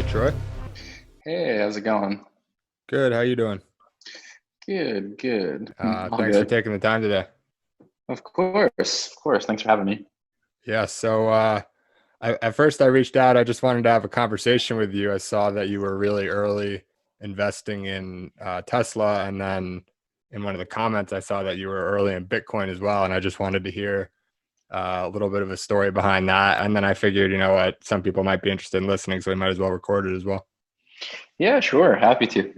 Hey Troy. Hey, how's it going? Good. How you doing? Good, good. All Thanks for good. taking the time today. Of course, of course. Thanks for having me. Yeah. At first I reached out. I just wanted to have a conversation with you. I saw that you were really early investing in Tesla, and then in one of the comments I saw that you were early in Bitcoin as well. And I just wanted to hear a little bit of a story behind that. And then I figured, you know what, some people might be interested in listening, so we might as well record it as well. Yeah, sure. Happy to.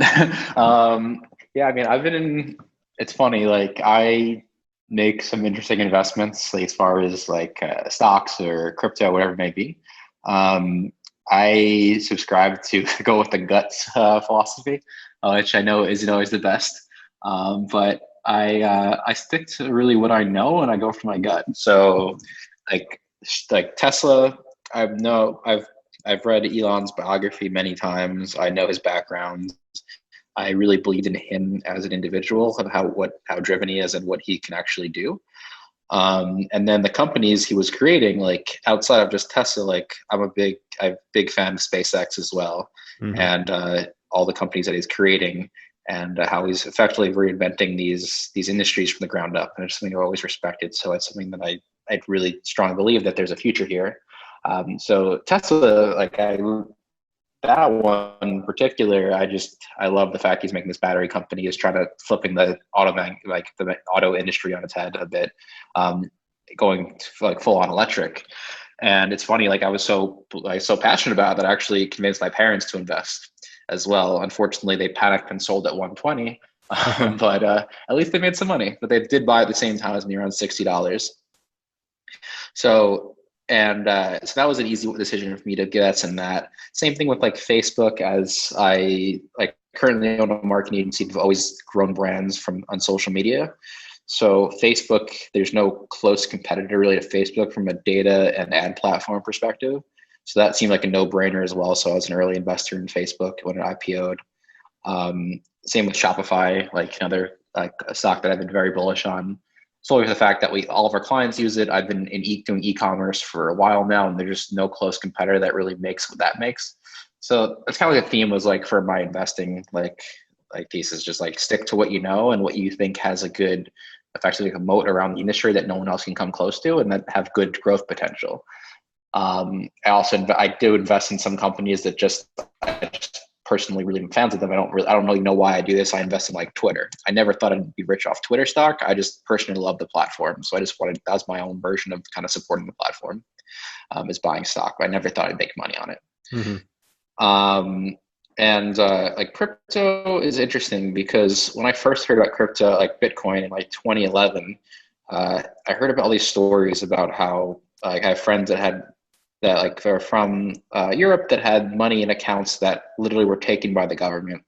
Um, yeah, I mean, it's funny, like I make some interesting investments like, as far as like stocks or crypto, whatever it may be. Um, I subscribe to go with the guts philosophy, which I know isn't always the best. But I stick to really what I know and I go for my gut. So like like Tesla, I've read Elon's biography many times. I know his background. I really believed in him as an individual of how driven he is and what he can actually do. And then the companies he was creating, like outside of just Tesla, like I'm a big fan of SpaceX as well, Hmm. and all the companies that he's creating, and how he's effectively reinventing these industries from the ground up. And it's something I've always respected. So it's something that I really strongly believe that there's a future here. So Tesla, that one in particular, I love the fact he's making this battery company. He's trying to flipping the the auto industry on its head a bit, um, going to, like full on electric. And it's funny, like I was so passionate about it that I actually convinced my parents to invest as well. Unfortunately, they panicked and sold at 120, but at least they made some money. But they did buy at the same time as me, around $60. So so that was an easy decision for me to get in that. Same thing with like Facebook, as I like currently own a marketing agency. I've always grown brands from on social media. So Facebook, there's no close competitor really to Facebook from a data and ad platform perspective. So that seemed like a no-brainer as well. So I was an early investor in Facebook when it IPO'd. Same with Shopify, like another like a stock that I've been very bullish on. Solely for the fact that all of our clients use it. I've been doing e-commerce for a while now, and there's just no close competitor that really makes what that makes. So that's kind of like a theme was like for my investing like thesis, just like stick to what you know and what you think has a good, effectively like a moat around the industry that no one else can come close to, and that have good growth potential. I do invest in some companies that I just personally really am fans of them. I don't really know why I do this. I invest in like Twitter. I never thought I'd be rich off Twitter stock. I just personally love the platform. So I just wanted, that was my own version of kind of supporting the platform, is buying stock, but I never thought I'd make money on it. Hmm. Um, and like crypto is interesting because when I first heard about crypto, like Bitcoin in like 2011, I heard about all these stories about how like I have friends that like they're from Europe that had money in accounts that literally were taken by the government,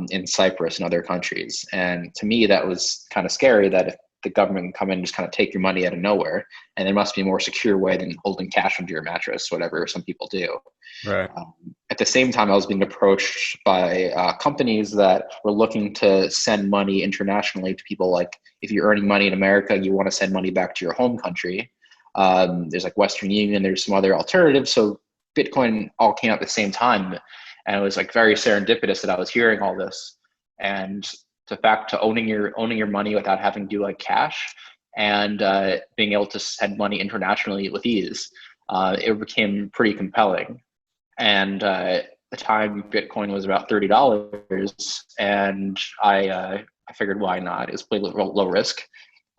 in Cyprus and other countries. And to me, that was kind of scary that if the government can come in and just kind of take your money out of nowhere, and there must be a more secure way than holding cash under your mattress, whatever some people do. Right. Um, at the same time, I was being approached by companies that were looking to send money internationally to people. Like, if you're earning money in America, you want to send money back to your home country. There's like Western Union, there's some other alternatives. So Bitcoin all came out at the same time. And it was like very serendipitous that I was hearing all this. And the fact to owning your money without having to do like cash, and being able to send money internationally with ease, it became pretty compelling. And at the time, Bitcoin was about $30, and I figured why not? It's pretty low risk.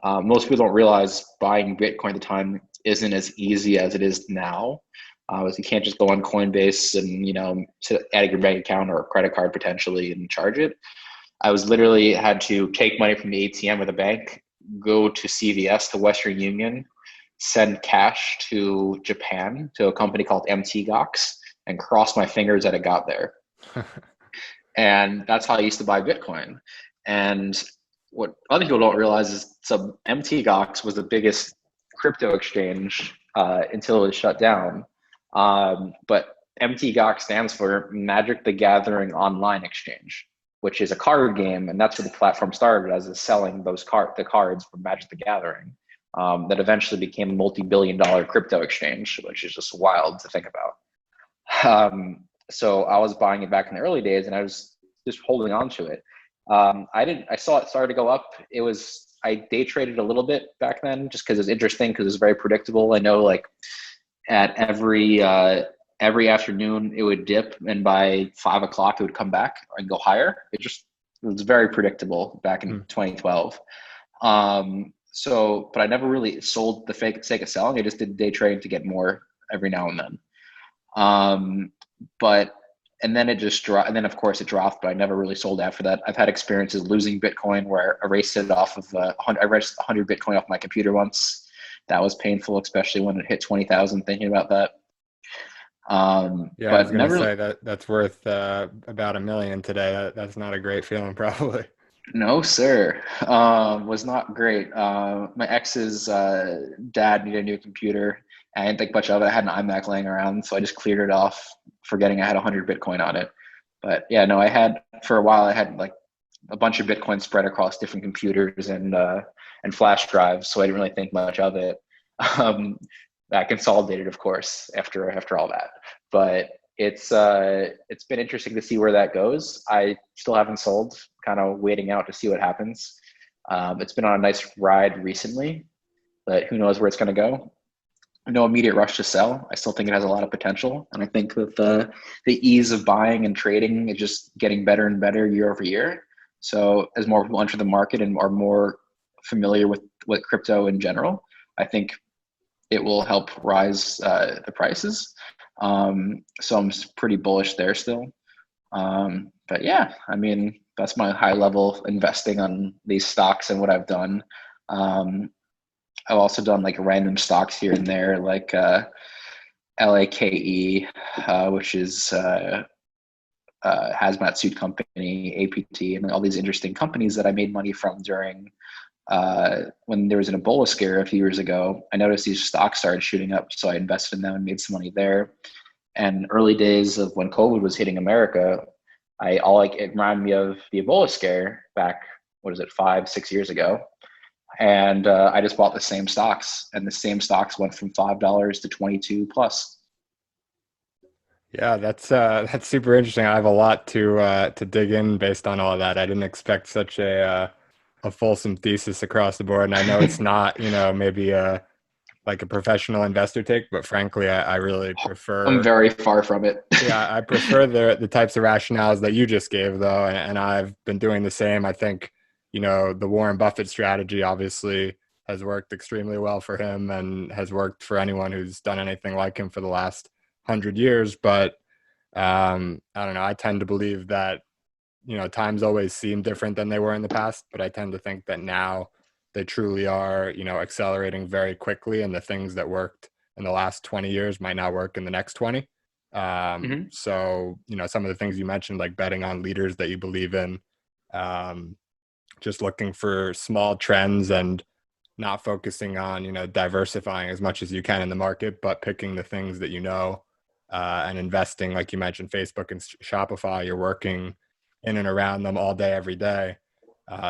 Most people don't realize buying Bitcoin at the time isn't as easy as it is now. As you can't just go on Coinbase and add your bank account or a credit card potentially and charge it. I was literally had to take money from the ATM or the bank, go to CVS, to Western Union, send cash to Japan to a company called MTGOX, and cross my fingers that it got there. And that's how I used to buy Bitcoin. And what other people don't realize is MTGOX was the biggest crypto exchange until it was shut down. But MTGOX stands for Magic the Gathering Online Exchange, which is a card game, and that's where the platform started as, is selling the cards from Magic the Gathering. That eventually became a multi-billion-dollar crypto exchange, which is just wild to think about. So I was buying it back in the early days, and I was just holding on to it. I saw it started to go up. I day traded a little bit back then just because it was interesting, because it was very predictable. I know, like, at every afternoon it would dip, and by 5 o'clock it would come back and go higher. It was very predictable back in 2012. But I never really sold the sake of selling. I just did day trade to get more every now and then. But and then it just dropped, and then of course it dropped, but I never really sold after that. I've had experiences losing Bitcoin where I erased it off of I erased 100 Bitcoin off my computer once. That was painful, especially when it hit 20,000, thinking about that. Yeah, I was going to say that's worth about $1 million today. That's not a great feeling, probably. No, sir. Was not great. My ex's dad needed a new computer. I didn't think much of it. I had an iMac laying around, so I just cleared it off, forgetting I had 100 Bitcoin on it. But yeah, no, for a while I had like a bunch of Bitcoin spread across different computers and flash drives, so I didn't really think much of it. I consolidated, of course, after all that. But it's been interesting to see where that goes. I still haven't sold, kind of waiting out to see what happens. It's been on a nice ride recently, but who knows where it's going to go. No immediate rush to sell. I still think it has a lot of potential, and I think that the ease of buying and trading is just getting better and better year over year. So as more people enter the market and are more familiar with crypto in general, I think it will help rise the prices. So I'm pretty bullish there still. But yeah, I mean, that's my high level investing on these stocks and what I've done. I've also done like random stocks here and there, like LAKE, which is hazmat suit company, APT, and all these interesting companies that I made money from during when there was an Ebola scare a few years ago. I noticed these stocks started shooting up, so I invested in them and made some money there. And early days of when COVID was hitting America, it reminded me of the Ebola scare back, 5-6 years ago. And I just bought the same stocks, and the same stocks went from $5 to 22 plus. Yeah, that's super interesting. I have a lot to dig in based on all of that. I didn't expect such a fulsome thesis across the board, and I know it's not, maybe like a professional investor take, but frankly, I really prefer. I'm very far from it. Yeah, I prefer the types of rationales that you just gave, though, and I've been doing the same. I think, the Warren Buffett strategy obviously has worked extremely well for him and has worked for anyone who's done anything like him for the last 100 years. But I don't know. I tend to believe that, times always seem different than they were in the past, but I tend to think that now they truly are, accelerating very quickly, and the things that worked in the last 20 years might not work in the next 20. So, some of the things you mentioned, like betting on leaders that you believe in, just looking for small trends and not focusing on, diversifying as much as you can in the market, but picking the things that and investing, like you mentioned, Facebook and Shopify, you're working in and around them all day, every day.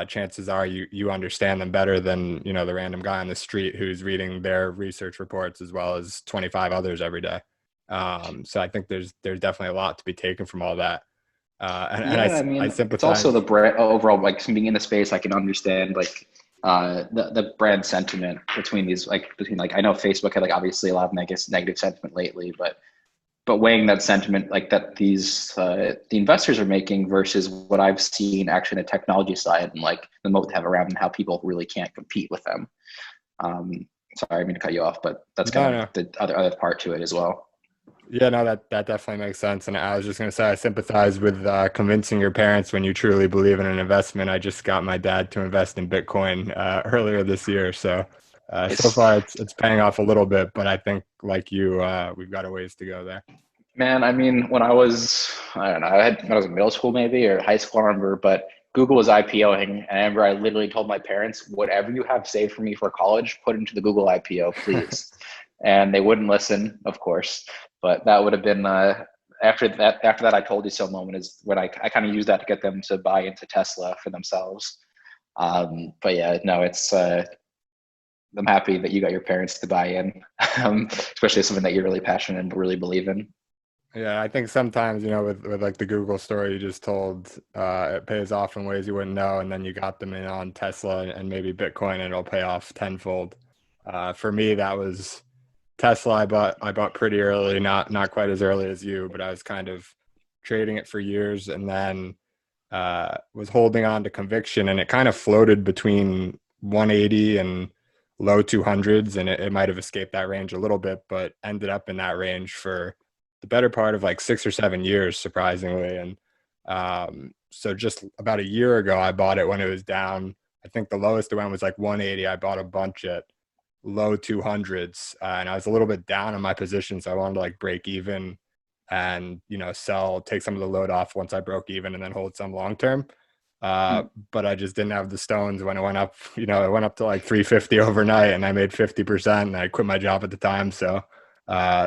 Chances are you understand them better than, the random guy on the street who's reading their research reports as well as 25 others every day. So I think there's definitely a lot to be taken from all that. I mean, I sympathize. It's also the brand overall, like being in the space, I can understand like the brand sentiment between I know Facebook had like obviously a lot of negative sentiment lately, but weighing that sentiment like that the investors are making versus what I've seen actually in the technology side and like the moat they have around and how people really can't compete with them. Sorry, I didn't mean to cut you off, but that's kind of the other part to it as well. Yeah, no, that definitely makes sense. And I was just going to say, I sympathize with convincing your parents when you truly believe in an investment. I just got my dad to invest in Bitcoin earlier this year. So so far it's paying off a little bit, but I think like you, we've got a ways to go there. Man, I mean, when I was, I don't know, when I was in middle school maybe or high school, I remember, but Google was IPOing. And I remember I literally told my parents, whatever you have saved for me for college, put into the Google IPO, please. And they wouldn't listen, of course. But that would have been after that I told you so moment is when I kind of used that to get them to buy into Tesla for themselves. But yeah, no, it's I'm happy that you got your parents to buy in, especially something that you're really passionate and really believe in. Yeah, I think sometimes, with like the Google story you just told, it pays off in ways you wouldn't know, and then you got them in on Tesla and maybe Bitcoin, and it'll pay off tenfold. For me, that was Tesla. I bought pretty early, not quite as early as you, but I was kind of trading it for years, and then was holding on to conviction, and it kind of floated between 180 and low 200s, and it might have escaped that range a little bit, but ended up in that range for the better part of like 6 or 7 years, surprisingly. And so just about a year ago, I bought it when it was down. I think the lowest it went was like 180. I bought a bunch at low 200s, and I was a little bit down on my position, so I wanted to like break even and sell, take some of the load off once I broke even, and then hold some long term. Hmm. But I just didn't have the stones when it went up. It went up to like 350 overnight, and I made 50%. And I quit my job at the time, so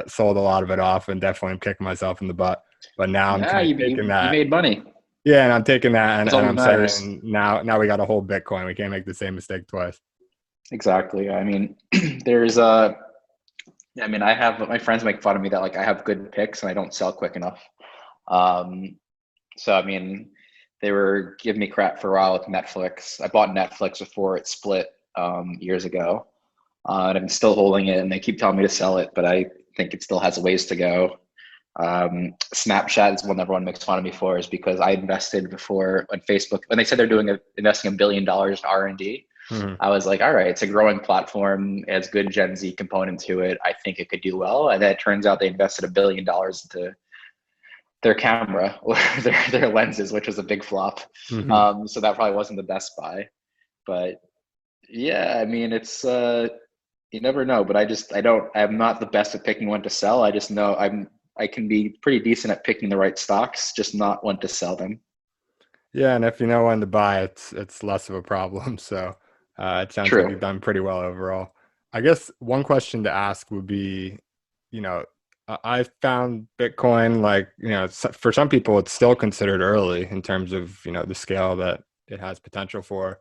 sold a lot of it off, and definitely am kicking myself in the butt. But now I'm Yeah, kind of you, taking you that. made money. Yeah, and I'm taking that, and, That's all and that I'm matters. saying now we got to hold Bitcoin. We can't make the same mistake twice. Exactly. I mean, there's I mean, I have my friends make fun of me that like I have good picks and I don't sell quick enough. Um, so I mean, they were giving me crap for a while with Netflix. I bought Netflix before it split years ago, and I'm still holding it. And they keep telling me to sell it, but I think it still has a ways to go. Snapchat is one everyone makes fun of me for, is because I invested before when Facebook, when they said they're investing $1 billion in R&D. Mhm. I was like, all right, it's a growing platform. It has good Gen Z component to it. I think it could do well. And then it turns out they invested $1 billion into their camera or their lenses, which was a big flop. Mhm. So that probably wasn't the best buy. But yeah, I mean, it's you never know. But I'm not the best at picking when to sell. I just know I can be pretty decent at picking the right stocks, just not when to sell them. Yeah, and if you know when to buy, it's less of a problem. So it sounds like you've True. done pretty well overall. I guess one question to ask would be, you know, I found Bitcoin, like, for some people it's still considered early in terms of, the scale that it has potential for.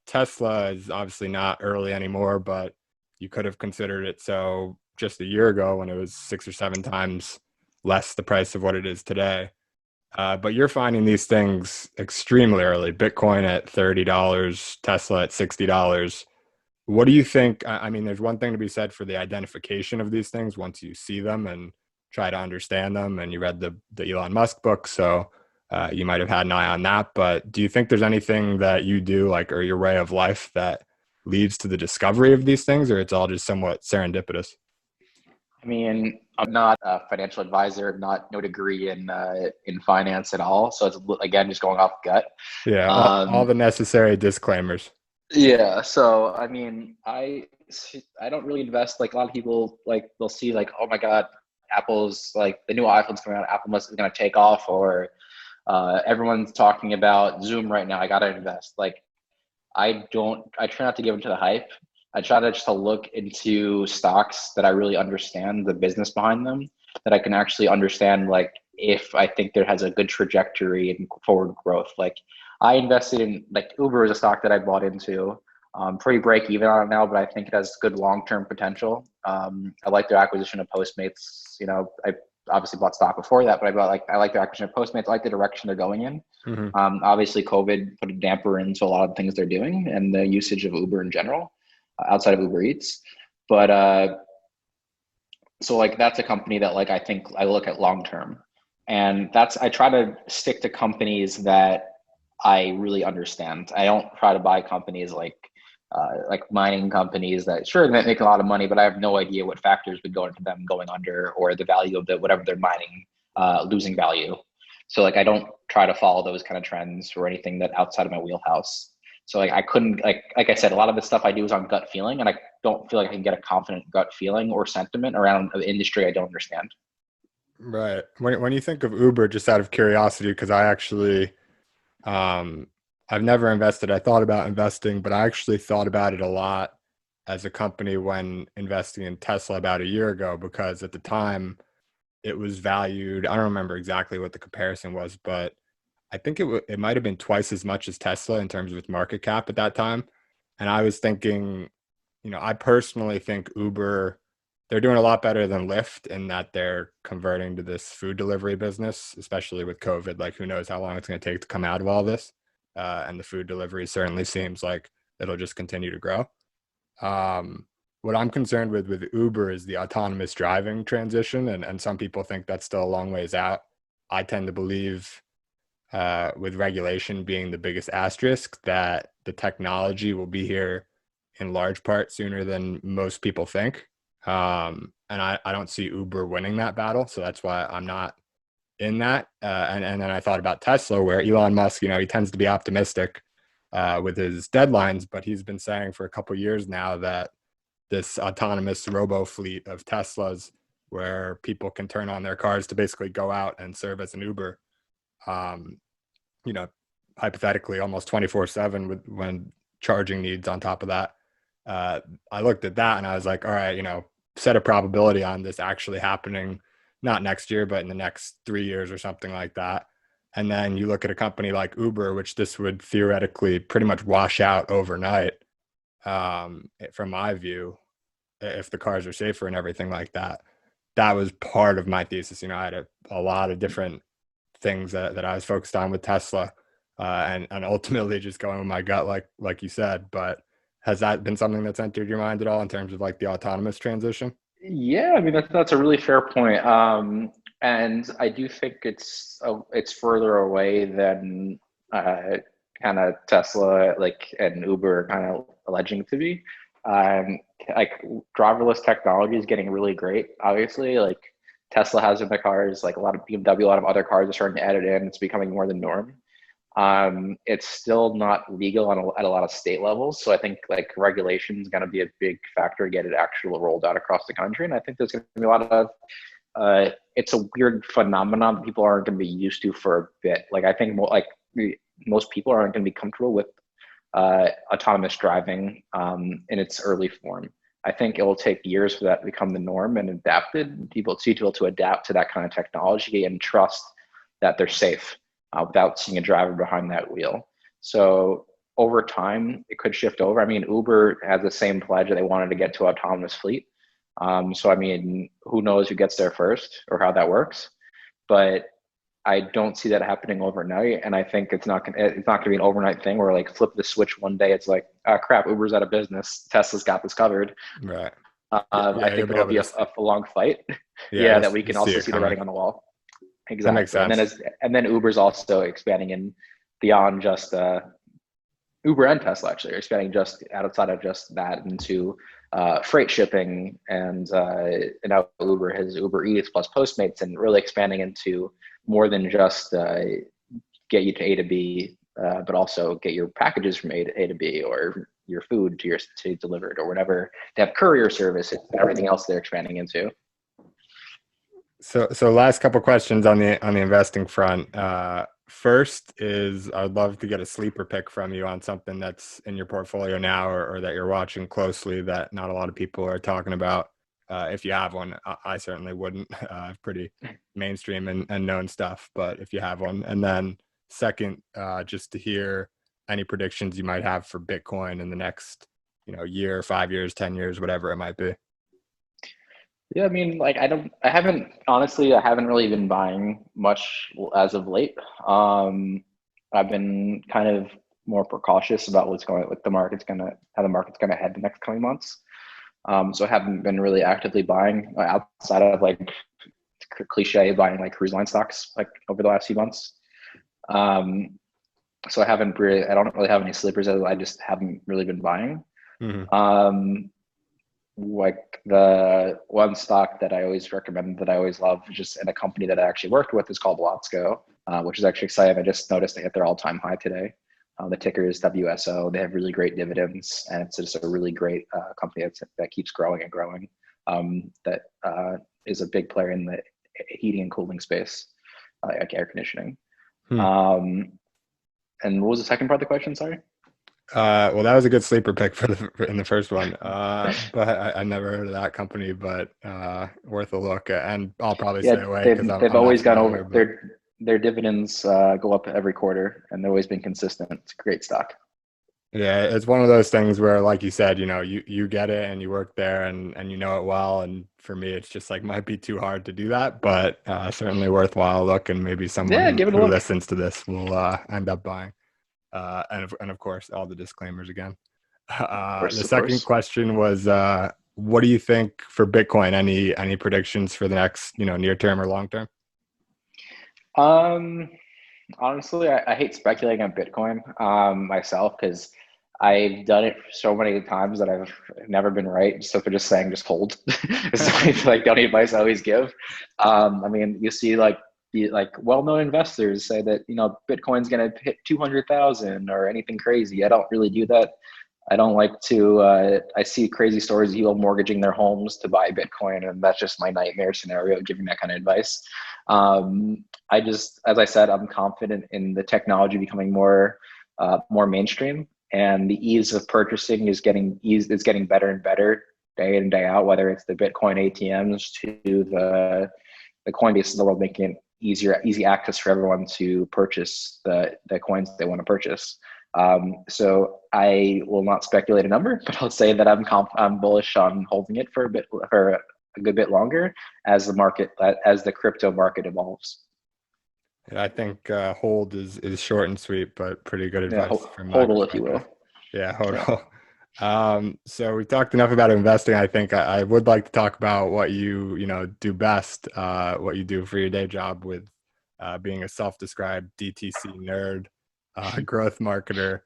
Tesla is obviously not early anymore, but you could have considered it so just a year ago when it was 6 or 7 times less the price of what it is today. But you're finding these things extremely early. Bitcoin at $30, Tesla at $60. What do you think? I mean, there's one thing to be said for the identification of these things once you see them and try to understand them. And you read the Elon Musk book, so you might have had an eye on that. But do you think there's anything that you do, like, or your way of life, that leads to the discovery of these things, or it's all just somewhat serendipitous? I mean, I'm not a financial advisor, not no degree in finance at all. So it's again just going off gut. Yeah, all Um, the necessary disclaimers. yeah. So I mean, I don't really invest like a lot of people like they'll see like, oh my God, Apple's like the new iPhone's coming out, Apple must is gonna take off, or everyone's talking about Zoom right now. I gotta invest. Like I try not to give into the hype. I try to just to look into stocks that I really understand the business behind them, that I can actually understand, like if I think there has a good trajectory and forward growth. Like I invested in like Uber is a stock that I bought into. Pretty break even on it now, but I think it has good long term potential. I like their acquisition of Postmates. I obviously bought stock before that, but I like their acquisition of Postmates. I like the direction they're going in. Hmm. Obviously, COVID put a damper into a lot of the things they're doing and the usage of Uber in general, outside of Uber Eats. But so like that's a company that like I think I look at long term, and that's I try to stick to companies that I really understand. I don't try to buy companies like mining companies that sure they make a lot of money, but I have no idea what factors would go into them going under or the value of the whatever they're mining losing value. So like I don't try to follow those kind of trends or anything that outside of my wheelhouse. So like I couldn't like I said, a lot of the stuff I do is on gut feeling, and I don't feel like I can get a confident gut feeling or sentiment around an industry I don't understand. Right. When you think of Uber, just out of curiosity, because um, I've never invested. I thought about investing, but I actually thought about it a lot as a company when investing in Tesla about a year ago, because at the time it was valued. I don't remember exactly what the comparison was, but I think it might have been twice as much as Tesla in terms of its market cap at that time. And I was thinking, I personally think Uber they're doing a lot better than Lyft in that they're converting to this food delivery business, especially with COVID. Like, who knows how long it's going to take to come out of all this. And the food delivery certainly seems like it'll just continue to grow. What I'm concerned with Uber is the autonomous driving transition, and some people think that's still a long ways out. I tend to believe, with regulation being the biggest asterisk, that the technology will be here in large part sooner than most people think. And I don't see Uber winning that battle, so that's why I'm not in that. And then I thought about Tesla, where Elon Musk, he tends to be optimistic with his deadlines, but he's been saying for a couple of years now that this autonomous robo fleet of Teslas, where people can turn on their cars to basically go out and serve as an Uber, um, hypothetically almost 24/7 with when charging needs on top of that. I looked at that and I was like, all right, set a probability on this actually happening, not next year, but in the next 3 years or something like that. And then you look at a company like Uber, which this would theoretically pretty much wash out overnight. From my view, if the cars are safer and everything like that, that was part of my thesis. I had a lot of different things that I was focused on with Tesla, and ultimately just going with my gut, like you said. But has that been something that's entered your mind at all in terms of like the autonomous transition? Yeah, I mean that's a really fair point. And I do think it's further away than kind of Tesla and Uber are kind of alleging to be. Um, like driverless technology is getting really great. Obviously, like Tesla has in the cars, like a lot of BMW, a lot of other cars are starting to add it in. It's becoming more the norm. It's still not legal at a lot of state levels. So I think like regulation is going to be a big factor to get it actually rolled out across the country. And I think there's going to be a lot of, it's a weird phenomenon that people aren't going to be used to for a bit. Like I think most people aren't going to be comfortable with autonomous driving in its early form. I think it will take years for that to become the norm and adapted. People to adapt to that kind of technology and trust that they're safe without seeing a driver behind that wheel. So over time, it could shift over. I mean, Uber has the same pledge that they wanted to get to autonomous fleet. So I mean, who knows who gets there first or how that works? But I don't see that happening overnight, and I think it's not gonna be an overnight thing where like flip the switch one day. It's like, oh, crap, Uber's out of business. Tesla's got this covered. Right. I think it'll be a long fight. Yeah, that we can also see the writing on the wall. Exactly. That makes sense. And then Uber's also expanding in beyond just Uber and Tesla actually are expanding just outside of just that into freight shipping, and now Uber has Uber Eats plus Postmates, and really expanding into more than just get you to A to B, but also get your packages from A to B, or your food to delivered, or whatever. They have courier service and everything else they're expanding into. So last couple questions on the investing front. First is, I'd love to get a sleeper pick from you on something that's in your portfolio now, or that you're watching closely that not a lot of people are talking about. If you have one, I certainly wouldn't. Pretty mainstream and known stuff, but if you have one. And then second, just to hear any predictions you might have for Bitcoin in the next, year, 5 years, 10 years, whatever it might be. Yeah, I mean, like I haven't really been buying much as of late. I've been kind of more precautious about how the market's gonna head the next coming months. So I haven't been really actively buying outside of like cliche buying like cruise line stocks like over the last few months. So I don't really have any sleepers. I just haven't really been buying. Mm-hmm. Like the one stock that I always recommend, that I always love, just in a company that I actually worked with, is called Watsco, which is actually exciting. I just noticed they hit their all-time high today. The ticker is WSO. They have really great dividends, and it's just a really great company that keeps growing and growing. That is a big player in the heating and cooling space, like air conditioning. And what was the second part of the question? Sorry. Well, that was a good sleeper pick in the first one. But I never heard of that company, but worth a look. And I'll probably stay away because they've always gone over their dividends go up every quarter, and they've always been consistent. It's a great stock. Yeah, it's one of those things where, like you said, you get it and you work there and you know it well. And for me, it's just like might be too hard to do that, but certainly worthwhile look. And maybe someone Yeah, who, give it a who look. listens to this will end up buying. And of course, all the disclaimers again. Of The course, of second course. question was, what do you think for Bitcoin? Any predictions for the next, near term or long term? Um, Honestly, I hate speculating on Bitcoin myself because I've done it so many times that I've never been right. So for just saying, just hold. It's like the only advice I always give. I mean, you see like well-known investors say that Bitcoin's going to hit 200,000 or anything crazy. I don't really do that. I don't like to. I see crazy stories of people mortgaging their homes to buy Bitcoin, and that's just my nightmare scenario, giving that kind of advice. I just, as I said, I'm confident in the technology becoming more mainstream, and the ease of purchasing is getting better and better day in and day out. Whether it's the Bitcoin ATMs to the Coinbase of the world, making it easy access for everyone to purchase the coins they want to purchase. So I will not speculate a number, but I'll say that I'm bullish on holding it for a good bit longer as the crypto market evolves. Yeah, I think hold is short and sweet, but pretty good Yeah, advice from my hodl if you perspective. will. Yeah, hold Yeah. on. So we talked enough about investing. I think I would like to talk about what you do best, what you do for your day job with being a self-described DTC nerd, growth marketer.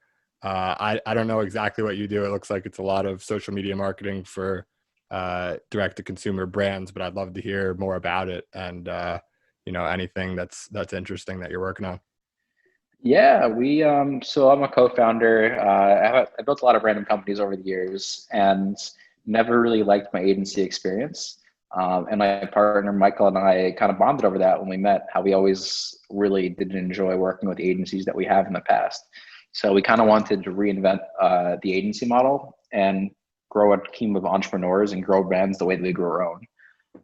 I don't know exactly what you do. It looks like it's a lot of social media marketing for direct-to-consumer brands, but I'd love to hear more about it and anything that's interesting that you're working on. Yeah, we so I'm a co-founder. I built a lot of random companies over the years and never really liked my agency experience. And my partner Michael and I kind of bonded over that when we met, how we always really didn't enjoy working with agencies that we have in the past. So we kind of wanted to reinvent the agency model and grow a team of entrepreneurs and grow brands the way that we grew our own.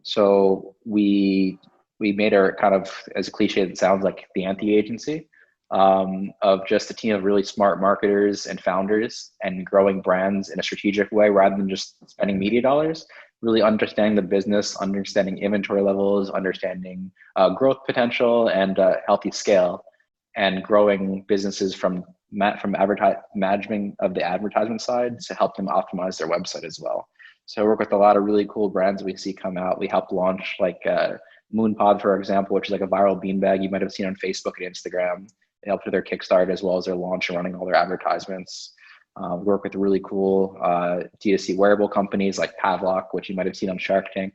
So we made our kind of, as cliche as it sounds, like the anti-agency of just a team of really smart marketers and founders and growing brands in a strategic way rather than just spending media dollars. Really understanding the business, understanding inventory levels, understanding growth potential and healthy scale, and growing businesses from management of the advertisement side to help them optimize their website as well. So I work with a lot of really cool brands we see come out. We help launch like Moonpod, for example, which is like a viral beanbag you might have seen on Facebook and Instagram. They helped with their Kickstarter as well as their launch and running all their advertisements. Work with really cool DTC wearable companies like Pavlok, which you might have seen on Shark Tank,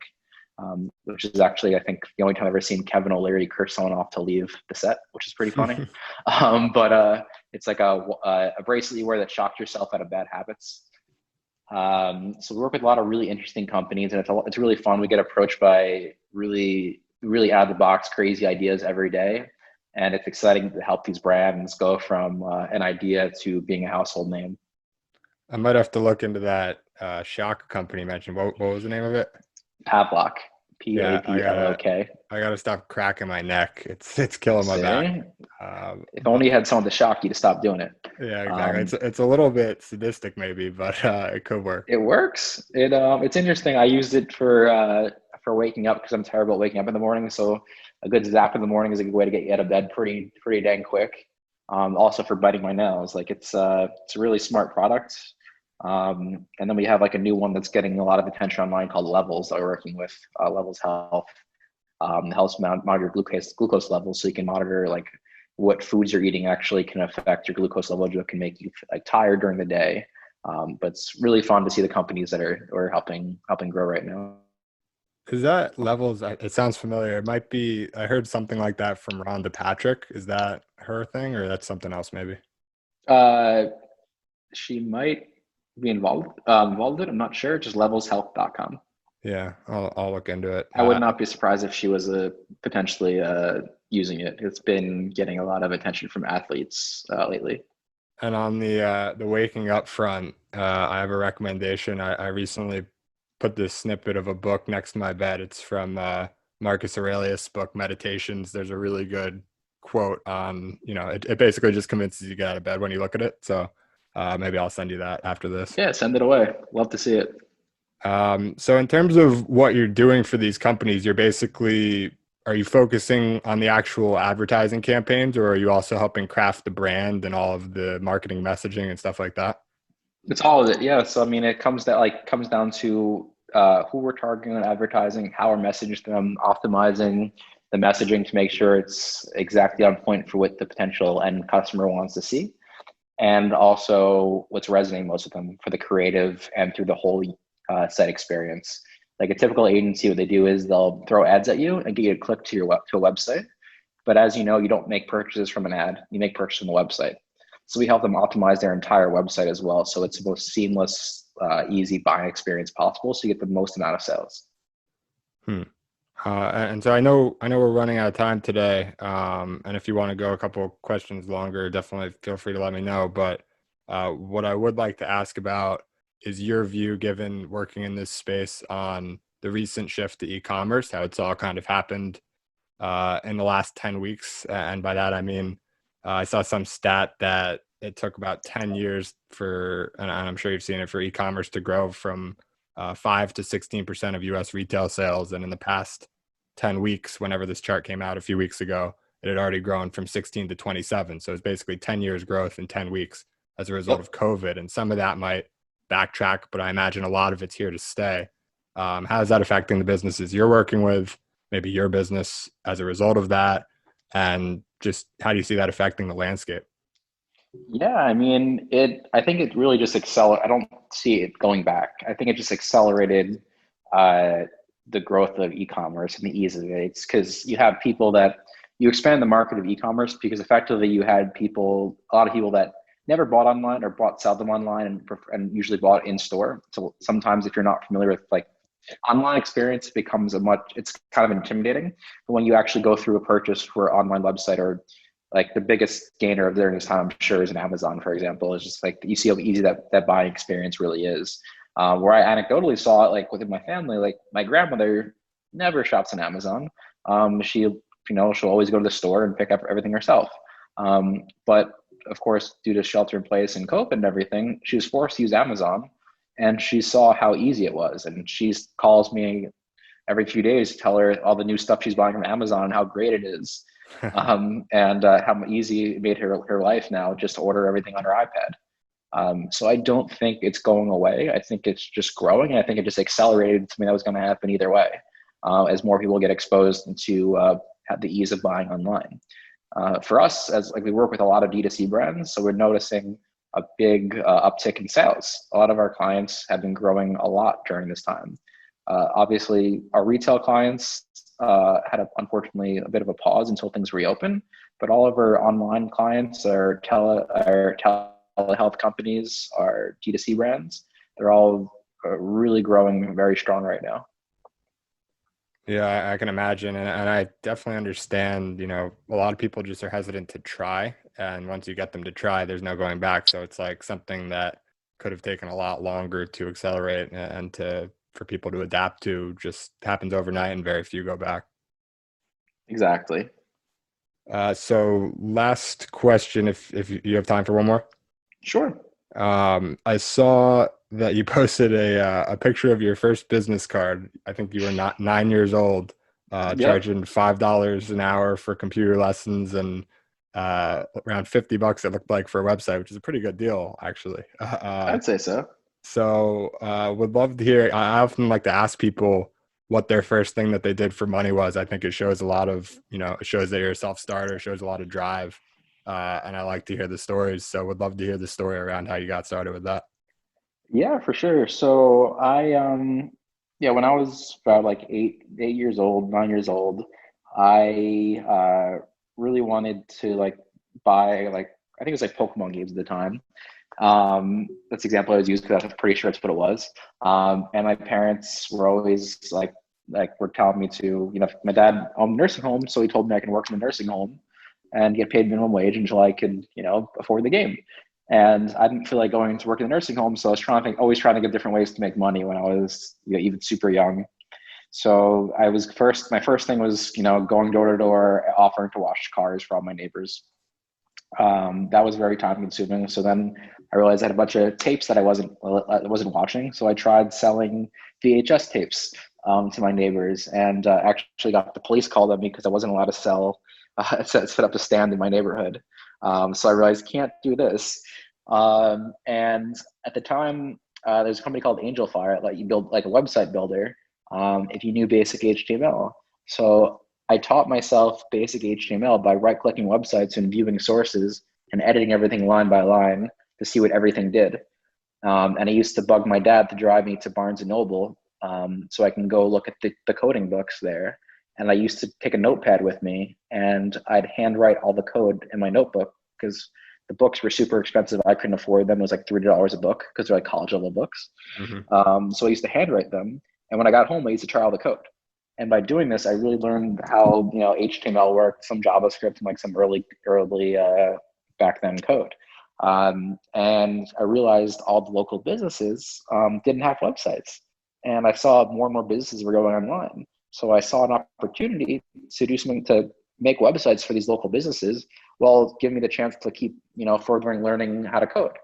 which is actually, I think, the only time I've ever seen Kevin O'Leary curse someone off to leave the set, which is pretty funny. But it's like a bracelet you wear that shocks yourself out of bad habits. So we work with a lot of really interesting companies, and it's really fun. We get approached by really out of the box, crazy ideas every day, and it's exciting to help these brands go from an idea to being a household name. I might have to look into that shock company you mentioned. What was the name of it? Pavlok, Yeah, I gotta Paplok. I gotta stop cracking my neck. It's killing my back. See, if only But you had someone to shock you to stop doing it. yeah, exactly. Um, It's a little bit sadistic maybe, but it could work. it works. It's interesting. I used it for waking up because I'm terrible at waking up in the morning. So a good zap in the morning is a good way to get you out of bed pretty dang quick. Also for biting my nails, like it's a really smart product. And then we have like a new one that's getting a lot of attention online called Levels that we're working with. Levels Health helps monitor glucose levels, so you can monitor like what foods you're eating actually can affect your glucose level, which can make you like tired during the day. But it's really fun to see the companies that are helping grow right now. Is that levels? It sounds familiar. It might be. I heard something like that from Rhonda Patrick. Is that her thing, or that's something else? Maybe. Uh, she might be involved in it. I'm not sure. Just levelshealth.com. Yeah, I'll look into it. I would not be surprised if she was potentially using it. It's been getting a lot of attention from athletes lately. And on the waking up front, I have a recommendation. I recently put this snippet of a book next to my bed. It's from Marcus Aurelius' book Meditations. There's a really good quote on, it basically just convinces you to get out of bed when you look at it. So Maybe I'll send you that after this. Yeah, send it away. Love to see it. So in terms of what you're doing for these companies, are you focusing on the actual advertising campaigns, or are you also helping craft the brand and all of the marketing messaging and stuff like that? It's all of it, yeah. So I mean, it comes down to who we're targeting on advertising, how we're messaging them, optimizing the messaging to make sure it's exactly on point for what the potential end customer wants to see, and also what's resonating most with them for the creative and through the whole set experience. Like a typical agency, what they do is they'll throw ads at you and get you to click to to a website. But as you know, you don't make purchases from an ad; you make purchases from the website. So we help them optimize their entire website as well. So it's the most seamless, easy buying experience possible. So you get the most amount of sales. Hmm. And so I know we're running out of time today. And if you want to go a couple of questions longer, definitely feel free to let me know. But what I would like to ask about is your view, given working in this space, on the recent shift to e-commerce, how it's all kind of happened in the last 10 weeks. And by that, I mean, I saw some stat that it took about 10 years and I'm sure you've seen it, for e-commerce to grow from 5 to 16% of US retail sales. And in the past 10 weeks, whenever this chart came out a few weeks ago, it had already grown from 16 to 27. So it's basically 10 years growth in 10 weeks as a result Yep. of COVID. And some of that might backtrack, but I imagine a lot of it's here to stay. How is that affecting the businesses you're working with, maybe your business as a result of that? And just how do you see that affecting the landscape? Yeah, I mean, I think it really just accelerated. I don't see it going back. I think it just accelerated uh, the growth of e-commerce and the ease of it. It's because you have people that you expand the market of e-commerce because effectively you had a lot of people that never bought online or bought seldom online and usually bought in store. So sometimes if you're not familiar with like online experience, it becomes it's kind of intimidating. But when you actually go through a purchase for an online website, or like the biggest gainer of during this time, I'm sure, is an Amazon, for example. It's just like you see how easy that buying experience really is. Where I anecdotally saw it, like within my family, like my grandmother never shops on Amazon. She'll always go to the store and pick up everything herself. But of course, due to shelter in place and COVID and everything, she was forced to use Amazon, and she saw how easy it was. And she calls me every few days to tell her all the new stuff she's buying from Amazon and how great it is, and how easy it made her life now just to order everything on her iPad. So I don't think it's going away. I think it's just growing. And I think it just accelerated something that was going to happen either way, as more people get exposed to the ease of buying online. For us, as like we work with a lot of D2C brands, so we're noticing a big uptick in sales. A lot of our clients have been growing a lot during this time. Obviously, our retail clients unfortunately a bit of a pause until things reopen, but all of our online clients, our telehealth companies, our D2C brands, they're all really growing very strong right now. Yeah, I can imagine. And I definitely understand, a lot of people just are hesitant to try. And once you get them to try, there's no going back. So it's like something that could have taken a lot longer to accelerate and for people to adapt to, just happens overnight and very few go back. Exactly. So last question, if you have time for one more. Sure. I saw that you posted a picture of your first business card. I think you were not 9 years old, Yep. charging $5 an hour for computer lessons and around $50 it looked like for a website, which is a pretty good deal actually. I'd say so. So would love to hear. I often like to ask people what their first thing that they did for money was. I think it shows a lot of, it shows that you're a self-starter, shows a lot of drive. And I like to hear the stories. So would love to hear the story around how you got started with that. Yeah, for sure. So yeah, when I was about like 8 years old, 9 years old, I really wanted to like buy like, I think it was like Pokemon games at the time. That's the example I was used because I'm pretty sure that's what it was. And my parents were always were telling me to, my dad owned a nursing home, so he told me I can work in the nursing home and get paid minimum wage until I could, afford the game. And I didn't feel like going to work in the nursing home, so I was always trying to get different ways to make money when I was, even super young. So my first thing was, going door to door, offering to wash cars for all my neighbors. That was very time consuming. So then I realized I had a bunch of tapes that I wasn't watching. So I tried selling VHS tapes to my neighbors, and actually got the police called on me because I wasn't allowed to set up a stand in my neighborhood. So I realized can't do this. And at the time, there's a company called Angel Fire that let you build like a website builder if you knew basic HTML. So I taught myself basic HTML by right-clicking websites and viewing sources and editing everything line by line to see what everything did. And I used to bug my dad to drive me to Barnes and Noble so I can go look at the coding books there. And I used to take a notepad with me, and I'd handwrite all the code in my notebook because the books were super expensive. I couldn't afford them. It was like $3 a book because they're like college level books. So I used to handwrite them. And when I got home, I used to try all the code. And by doing this, I really learned how HTML worked, some JavaScript, and like some early back then code. And I realized all the local businesses didn't have websites. And I saw more and more businesses were going online. So I saw an opportunity to do something to make websites for these local businesses while giving me the chance to keep, furthering learning how to code.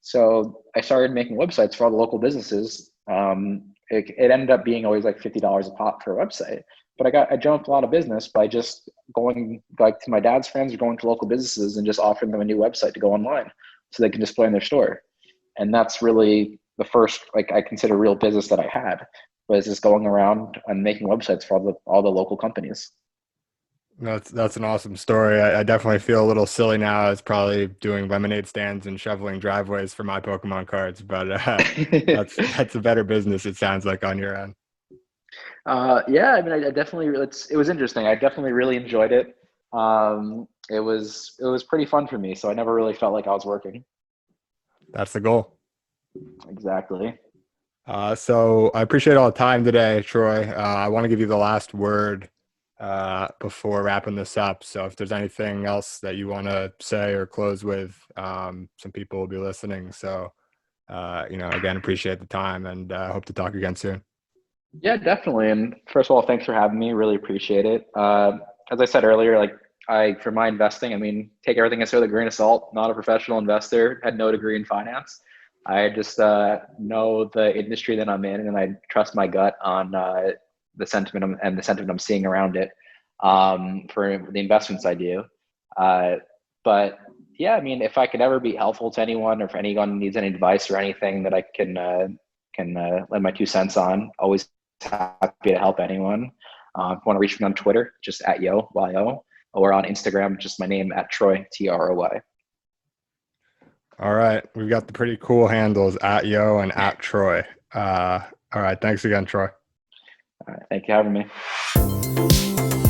So I started making websites for all the local businesses. It ended up being always like $50 a pop for a website. But I jumped a lot of business by just going like to my dad's friends or going to local businesses and just offering them a new website to go online so they can display in their store. And that's really the first, I consider real business that I had, was just going around and making websites for all the local companies. That's an awesome story. I definitely feel a little silly now. It's probably doing lemonade stands and shoveling driveways for my Pokemon cards, but that's a better business, it sounds like, on your end. Yeah, I mean, I definitely, it was interesting. I definitely really enjoyed it. It was pretty fun for me. So I never really felt like I was working. That's the goal. Exactly. So I appreciate all the time today, Troy. I want to give you the last word before wrapping this up. So if there's anything else that you want to say or close with, some people will be listening. So, again, appreciate the time, and hope to talk again soon. Yeah, definitely. And first of all, thanks for having me. Really appreciate it. As I said earlier, for my investing, I mean, take everything with a grain of salt. Not a professional investor, had no degree in finance. I just know the industry that I'm in, and I trust my gut on the sentiment I'm seeing around it for the investments I do. But yeah, I mean, if I could ever be helpful to anyone, or if anyone needs any advice or anything that I can lend my 2 cents on, always happy to help anyone. If you want to reach me on Twitter, just at YO, or on Instagram, just my name at Troy, TROY. All right. We've got the pretty cool handles at Yo and at Troy. All right. Thanks again, Troy. All right, thank you for having me.